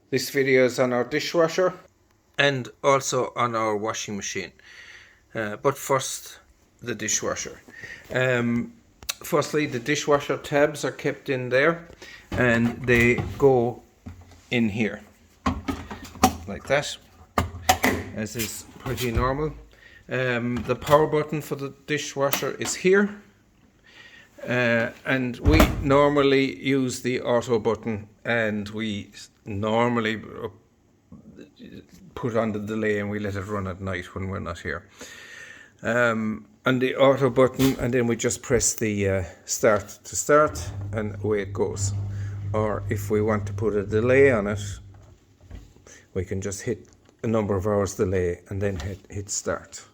This video is on our dishwasher and also on our washing machine. But first, the dishwasher. Firstly, the dishwasher tabs are kept in there and they go in here like that, as is pretty normal. The power button for the dishwasher is here, and we normally use the auto button, and we normally put on the delay and we let it run at night when we're not here. And the auto button, and then we just press the start to start and away it goes. Or if we want to put a delay on it, we can just hit a number of hours delay and then hit start.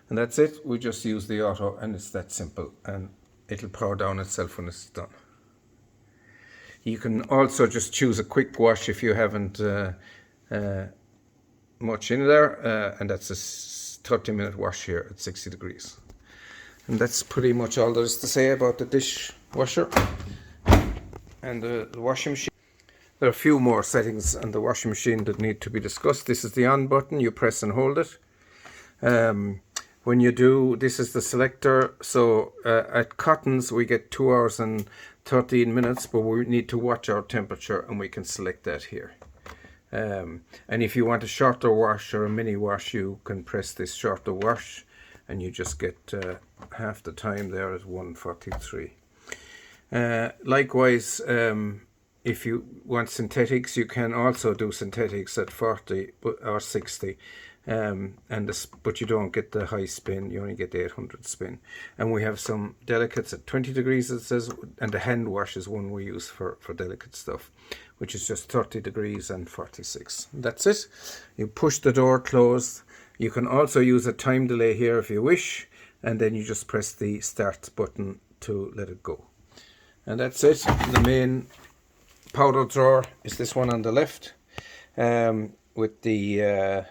And that's it. We just use the auto and it's that simple, and it'll power down itself when it's done. You can also just choose a quick wash if you haven't much in there, and that's a 30-minute wash here at 60 degrees. And that's pretty much all there is to say about the dishwasher and the washing machine. There are a few more settings on the washing machine that need to be discussed. This is the on button. You press and hold it. When you do, this is the selector. So at cottons we get 2 hours and 13 minutes, but we need to watch our temperature and we can select that here. And if you want a shorter wash or a mini wash, you can press this shorter wash and you just get half the time there at 1:43. Likewise, if you want synthetics, you can also do synthetics at 40 or 60. But you don't get the high spin, you only get the 800 spin. And we have some delicates at 20 degrees, it says, and the hand wash is one we use for delicate stuff, which is just 30 degrees and 46. That's it. You push the door closed. You can also use a time delay here if you wish, and then you just press the start button to let it go. And that's it. The main powder drawer is this one on the left, with the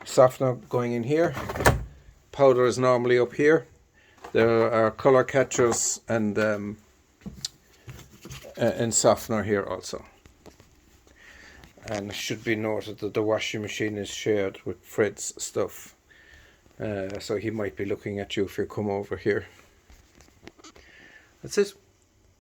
softener going in here. Powder is normally up here. There are color catchers and softener here also. And it should be noted that the washing machine is shared with Fred's stuff, so he might be looking at you if you come over here. That's it.